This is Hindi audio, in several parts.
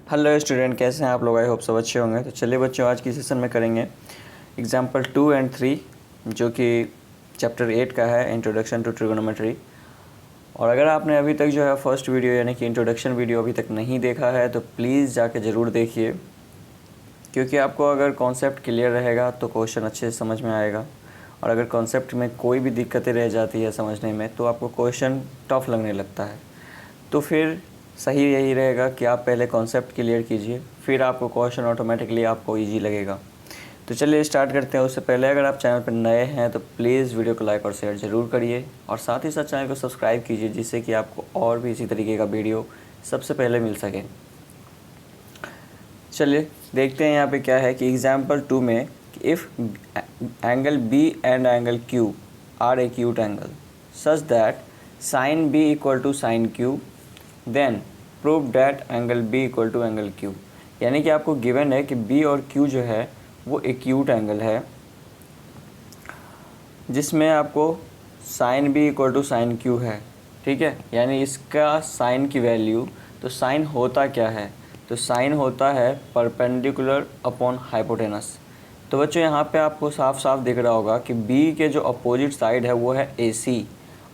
हेलो स्टूडेंट, कैसे हैं आप लोग? आई होप सब अच्छे होंगे। तो चलिए बच्चों, आज की सेशन में करेंगे एग्जाम्पल 2 एंड 3 जो कि चैप्टर 8 का है, इंट्रोडक्शन टू ट्रिगोनोमेट्री। और अगर आपने अभी तक जो है फर्स्ट वीडियो यानी कि इंट्रोडक्शन वीडियो अभी तक नहीं देखा है तो प्लीज़ जाके ज़रूर देखिए, क्योंकि आपको अगर कॉन्सेप्ट क्लियर रहेगा तो क्वेश्चन अच्छे से समझ में आएगा। और अगर कॉन्सेप्ट में कोई भी दिक्कतें रह जाती है समझने में तो आपको क्वेश्चन टफ लगने लगता है। तो फिर सही यही रहेगा कि आप पहले कॉन्सेप्ट क्लियर कीजिए, फिर आपको क्वेश्चन ऑटोमेटिकली आपको इजी लगेगा। तो चलिए स्टार्ट करते हैं। उससे पहले अगर आप चैनल पर नए हैं तो प्लीज़ वीडियो को लाइक और शेयर ज़रूर करिए, और साथ ही साथ चैनल को सब्सक्राइब कीजिए, जिससे कि आपको और भी इसी तरीके का वीडियो सबसे पहले मिल सके। चलिए देखते हैं यहाँ पे क्या है कि एग्जाम्पल 2 में if angle B and angle Q are acute angle such that sine B equal to sine Q, then prove that angle B equal to angle Q. यानी कि आपको गिवन है कि बी और क्यू जो है वो एक्यूट एंगल है, जिसमें आपको sine B equal to sine Q है। ठीक है, यानी इसका साइन की वैल्यू, तो साइन होता क्या है? तो साइन होता है परपेंडिकुलर अपॉन हाइपोटेनस। तो बच्चों यहाँ पे आपको साफ साफ दिख रहा होगा कि बी के जो अपोजिट साइड है वो है ए सी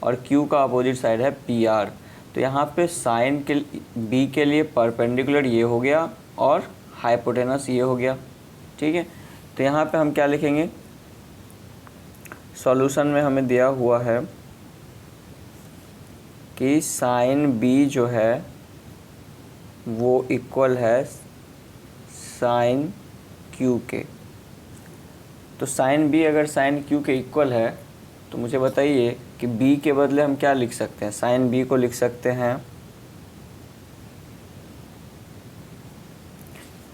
और क्यू का अपोजिट साइड है पी आर। तो यहाँ पे साइन के बी के लिए परपेंडिकुलर ये हो गया और हाइपोटेनस ये हो गया। ठीक है, तो यहाँ पे हम क्या लिखेंगे? सॉल्यूशन में हमें दिया हुआ है कि साइन बी जो है वो इक्वल है साइन क्यू के। तो साइन बी अगर साइन क्यू के इक्वल है तो मुझे बताइए कि बी के बदले हम क्या लिख सकते हैं? साइन बी को लिख सकते हैं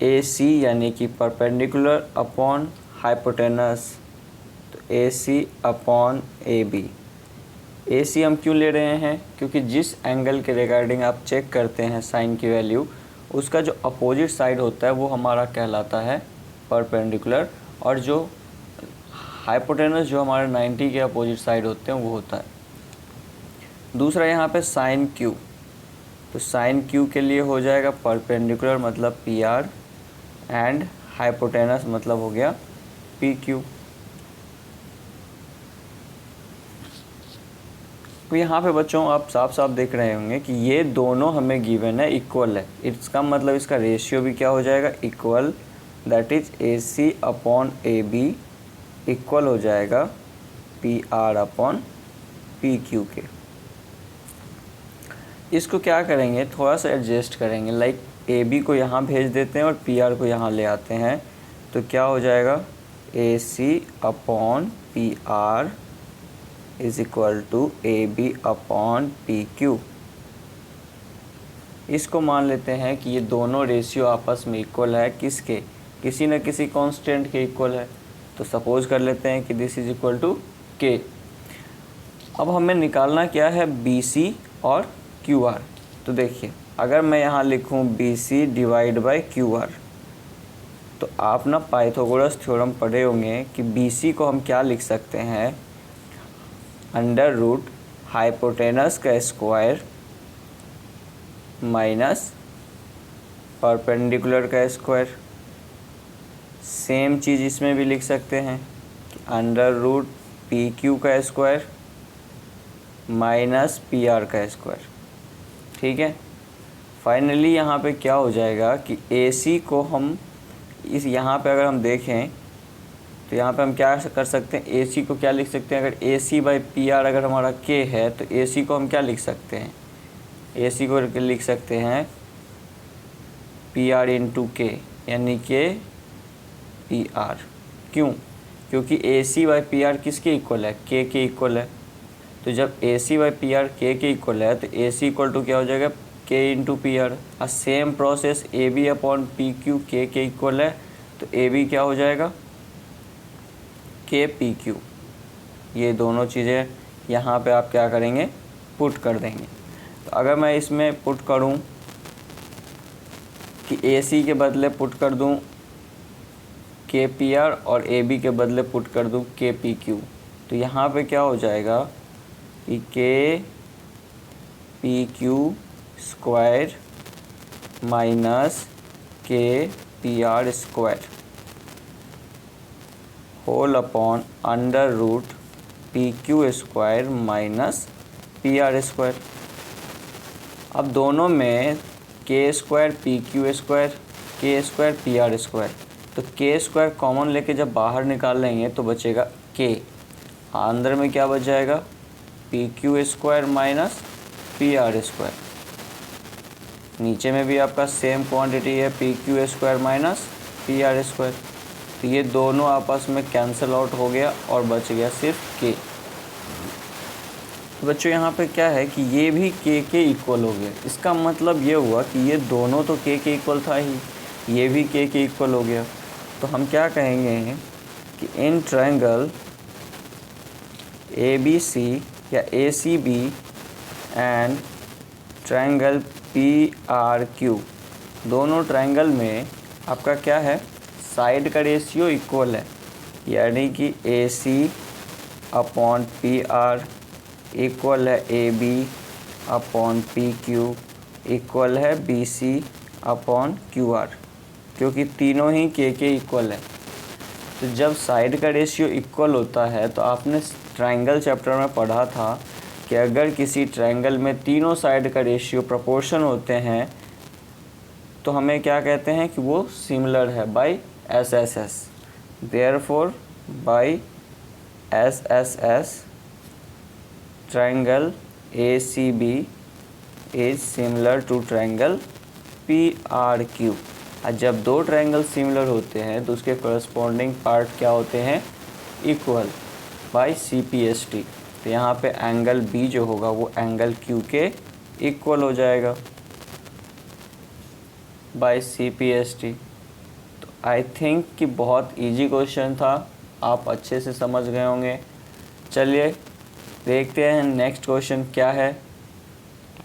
ए सी, यानी कि परपेंडिकुलर अपॉन हाइपोटेनस, तो ए सी अपॉन ए बी। ए सी हम क्यों ले रहे हैं? क्योंकि जिस एंगल के रिगार्डिंग आप चेक करते हैं साइन की वैल्यू, उसका जो अपोजिट साइड होता है वो हमारा कहलाता है परपेंडिकुलर, और जो हाइपोटेनस जो हमारे 90 के अपोजिट साइड होते हैं वो होता है। दूसरा यहाँ पे साइन क्यू, तो साइन क्यू के लिए हो जाएगा परपेंडिकुलर मतलब पी आर, एंड हाइपोटेनस मतलब हो गया पी क्यू। तो यहाँ पे बच्चों आप साफ साफ देख रहे होंगे कि ये दोनों हमें गिवन है, इक्वल है। इसका मतलब इसका रेशियो भी क्या हो जाएगा? Equal, that is A C upon A B equal हो जाएगा P R upon P Q के। इसको क्या करेंगे, थोड़ा सा एडजस्ट करेंगे, लाइक ए बी को यहाँ भेज देते हैं और पी आर को यहाँ ले आते हैं। तो क्या हो जाएगा? A C upon P R is equal to A B upon P Q. इसको मान लेते हैं कि ये दोनों रेशियो आपस में इक्वल है, किसके? किसी न किसी कांस्टेंट के इक्वल है। तो सपोज कर लेते हैं कि दिस इज इक्वल टू के। अब हमें निकालना क्या है? बी सी और क्यू आर। तो देखिए, अगर मैं यहाँ लिखूँ B C divide by Q R, तो आप ना पाइथागोरस थ्योरम पढ़े होंगे कि बी सी को हम क्या लिख सकते हैं? अंडर रूट हाइपोटेनस का स्क्वायर माइनस परपेंडिकुलर का स्क्वायर। सेम चीज़ इसमें भी लिख सकते हैं कि अंडर रूट पी क्यू का स्क्वायर माइनस पी आर का स्क्वायर। ठीक है, फाइनली यहाँ पे क्या हो जाएगा कि ए सी को हम इस यहाँ पे अगर हम देखें तो यहाँ पे हम क्या कर सकते हैं? ए सी को क्या लिख सकते हैं? अगर ए सी बाई पी आर अगर हमारा के है तो ए सी को हम क्या लिख सकते हैं? ए सी को लिख सकते हैं पी आर इंटू के, यानी के पी आर। क्यों? क्योंकि ए सी बाई पी आर किसके इक्वल है? के इक्वल है। तो जब ए सी बाई पी आर के इक्वल है तो ए सी इक्वल टू क्या हो जाएगा? K into P R. और same process A B upon P Q, K equal है तो ए बी क्या हो जाएगा? के पी क्यू। ये दोनों चीज़ें यहाँ पे आप क्या करेंगे? पुट कर देंगे। तो अगर मैं इसमें पुट करूँ कि ए सी के बदले पुट कर दूँ के पी आर और ए बी के बदले पुट कर दूँ के पी क्यू, तो यहाँ पे क्या हो जाएगा कि K P Q square minus K P R square whole upon under root P Q square minus P R square. अब दोनों में K square P Q square K square P R square, तो के स्क्वायर कॉमन लेके जब बाहर निकाल लेंगे तो बचेगा के, अंदर में क्या बच जाएगा P Q square minus P R square. नीचे में भी आपका सेम क्वांटिटी है P Q square minus P R square, तो ये दोनों आपस में कैंसिल आउट हो गया और बच गया सिर्फ के। तो बच्चों यहाँ पे क्या है कि ये भी के इक्वल हो गया, इसका मतलब ये हुआ कि ये दोनों तो के इक्वल था ही, ये भी के इक्वल हो गया। तो हम क्या कहेंगे कि in triangle A B C या A C B and triangle P R Q, दोनों ट्रायंगल में आपका क्या है साइड का रेशियो इक्वल है, यानी कि A C upon P R equal है A B upon P Q equal है B C upon Q R, क्योंकि तीनों ही के इक्वल है। तो जब साइड का रेशियो इक्वल होता है तो आपने ट्रायंगल चैप्टर में पढ़ा था कि अगर किसी ट्रायंगल में तीनों साइड का रेशियो प्रोपोर्शन होते हैं तो हमें क्या कहते हैं कि वो सिमिलर है by S S S. Therefore by S S S triangle A C B is similar to triangle P R Q. और जब दो ट्रायंगल सिमिलर होते हैं तो उसके करस्पॉन्डिंग पार्ट क्या होते हैं equal by C P S T. तो यहाँ पे एंगल बी जो होगा वो एंगल क्यू के इक्वल हो जाएगा by C P S T. तो आई थिंक कि बहुत इजी क्वेश्चन था, आप अच्छे से समझ गए होंगे। चलिए देखते हैं नेक्स्ट क्वेश्चन क्या है,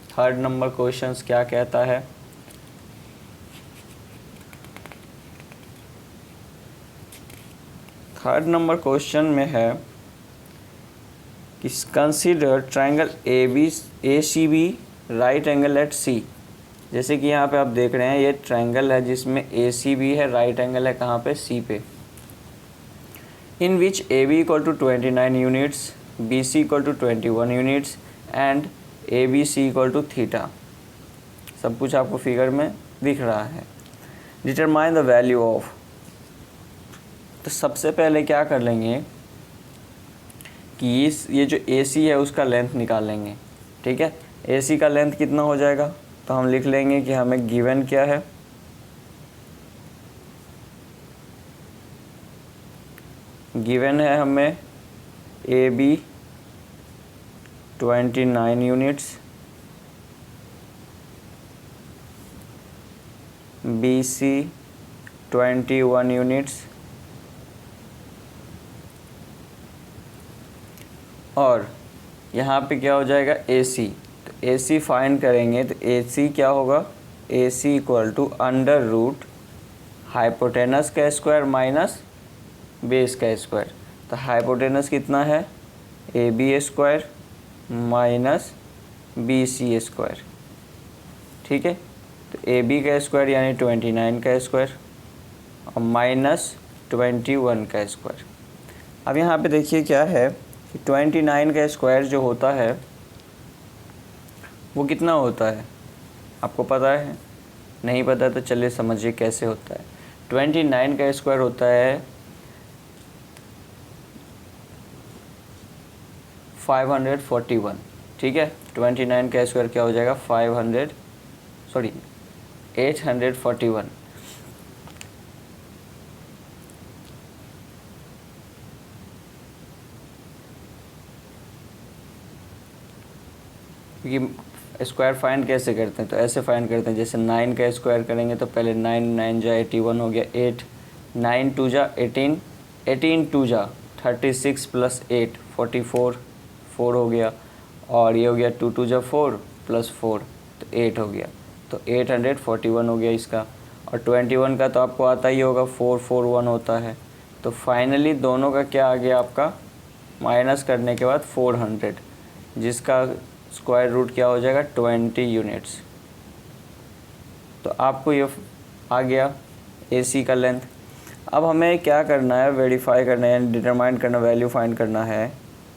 थर्ड नंबर क्वेश्चन क्या कहता है। थर्ड नंबर क्वेश्चन में है कि consider triangle A C B right angle at C. जैसे कि यहाँ पे आप देख रहे हैं ये ट्रायंगल है जिसमें ए सी बी है, राइट एंगल है कहाँ पे सी पे। In which A B equal to 29 units, B C equal to 21 units and A B C equal to theta. सब कुछ आपको फिगर में दिख रहा है। Determine the value of. तो सबसे पहले क्या कर लेंगे कि ये जो ए सी है उसका लेंथ निकाल लेंगे। ठीक है, ए सी का लेंथ कितना हो जाएगा, तो हम लिख लेंगे कि हमें गिवन क्या है, गिवन है हमें A B 29 units, B C 21 units और यहाँ पे क्या हो जाएगा ए सी। तो ए सी फाइंड करेंगे तो ए सी क्या होगा, A C equal to under root hypotenuse का स्क्वायर माइनस बेस का स्क्वायर। तो हाइपोटेनस कितना है A B square minus B C square. ठीक है, तो ए बी का स्क्वायर यानी 29 का स्क्वायर और माइनस 21 का स्क्वायर। अब यहाँ पे देखिए क्या है कि 29 का स्क्वायर जो होता है वो कितना होता है, आपको पता है? नहीं पता तो चलिए समझिए कैसे होता है। 29 का स्क्वायर होता है 541। ठीक है, 29 का स्क्वायर क्या हो जाएगा 841। क्योंकि स्क्वायर फाइंड कैसे करते हैं, तो ऐसे फाइंड करते हैं जैसे 9 का स्क्वायर करेंगे तो पहले 9 जा 81 हो गया, 8 9 2 जा 18, 18 2 जा 36 प्लस 8 44 4 हो गया, और ये हो गया 2 2 जा 4 प्लस 4 तो 8 हो गया, तो 841 हो गया इसका। और 21 का तो आपको आता ही होगा 441 होता है। तो फाइनली दोनों का क्या आ गया आपका, माइनस करने के बाद 400, जिसका स्क्वायर रूट क्या हो जाएगा 20 यूनिट्स। तो आपको ये आ गया AC का लेंथ। अब हमें क्या करना है, वेरीफाई करना है, डिटरमाइन करना, वैल्यू फाइंड करना है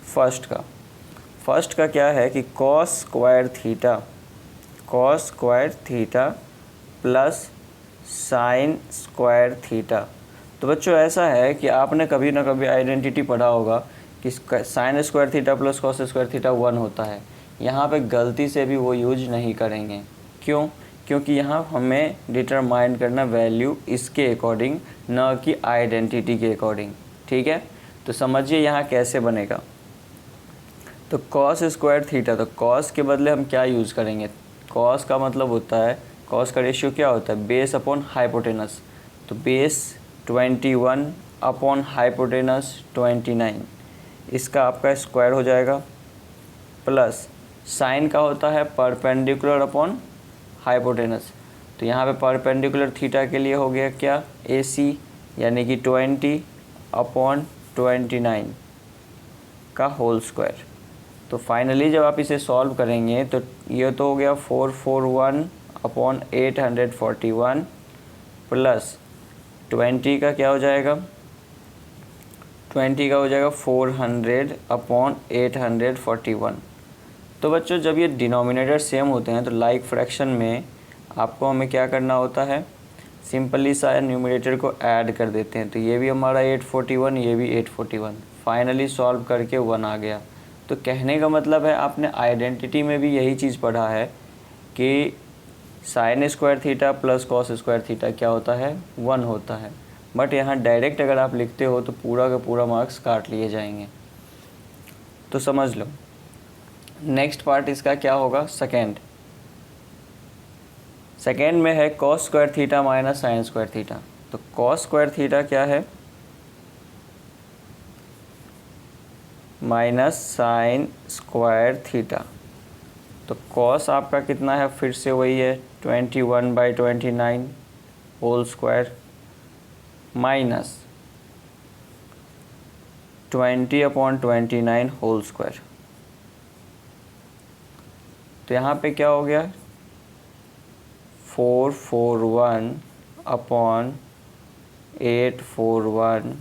फर्स्ट का। फर्स्ट का क्या है कि cos square theta plus sign square theta. तो बच्चों ऐसा है कि आपने कभी ना कभी आइडेंटिटी पढ़ा होगा कि sign square theta plus cos square theta 1 होता है। यहाँ पे गलती से भी वो यूज नहीं करेंगे। क्यों? क्योंकि यहाँ हमें डिटरमाइन करना वैल्यू इसके अकॉर्डिंग, न कि आइडेंटिटी के अकॉर्डिंग। ठीक है, तो समझिए यहाँ कैसे बनेगा। तो कॉस स्क्वायर थीटा, तो कॉस के बदले हम क्या यूज़ करेंगे? कॉस का मतलब होता है, कॉस का रेशियो क्या होता है? Base upon hypotenuse. तो बेस 21 अपॉन हाइपोटेनस 29, इसका आपका स्क्वायर हो जाएगा। प्लस साइन का होता है परपेंडिकुलर अपॉन हाइपोटेनस। तो यहाँ पे परपेंडिकुलर थीटा के लिए हो गया क्या? AC, यानी कि 20 अपॉन 29 का होल स्क्वायर। तो फाइनली जब आप इसे सॉल्व करेंगे तो ये तो हो गया 441 अपॉन 841 प्लस 20 का क्या हो जाएगा? 20 का हो जाएगा 400 अपॉन 841। तो बच्चों जब ये डिनोमिनेटर सेम होते हैं तो लाइक फ्रैक्शन में आपको हमें क्या करना होता है? सिंपली सा न्यूमरेटर को ऐड कर देते हैं। तो ये भी हमारा 841, ये भी 841, फाइनली सॉल्व करके 1 आ गया। तो कहने का मतलब है आपने आइडेंटिटी में भी यही चीज़ पढ़ा है कि sign square theta plus cos square theta क्या होता है? 1 होता है। बट यहाँ डायरेक्ट अगर आप लिखते हो तो पूरा का पूरा मार्क्स काट लिए जाएंगे। तो समझ लो नेक्स्ट पार्ट इसका क्या होगा? सेकेंड में है cos square theta minus sine square theta. तो कॉस स्क्वायर थीटा क्या है? Minus sine square theta. तो कॉस आपका कितना है? फिर से वही है 21/29 whole square minus 20/29 whole square. तो यहाँ पे क्या हो गया? 441 अपॉन 841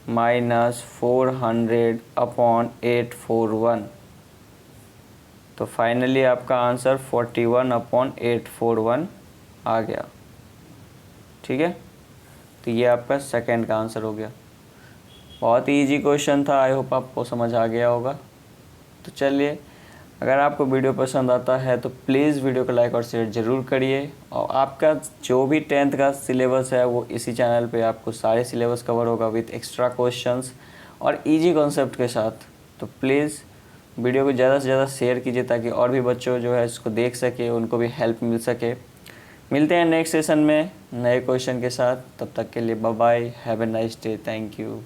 माइनस 400 अपॉन 841। तो फाइनली आपका आंसर 41 अपॉन 841 आ गया। ठीक है, तो ये आपका सेकंड का आंसर हो गया। बहुत ही ईजी क्वेश्चन था, आई होप आपको समझ आ गया होगा। तो चलिए, अगर आपको वीडियो पसंद आता है तो प्लीज़ वीडियो को लाइक और शेयर ज़रूर करिए। और आपका जो भी 10th का सिलेबस है वो इसी चैनल पे आपको सारे सिलेबस कवर होगा विथ एक्स्ट्रा क्वेश्चंस और इजी कॉन्सेप्ट के साथ। तो प्लीज़ वीडियो को ज़्यादा से ज़्यादा शेयर कीजिए ताकि और भी बच्चों जो है इसको देख सके, उनको भी हेल्प मिल सके। मिलते हैं नेक्स्ट सेशन में नए क्वेश्चन के साथ। तब तक के लिए bye bye, have a nice day, thank you.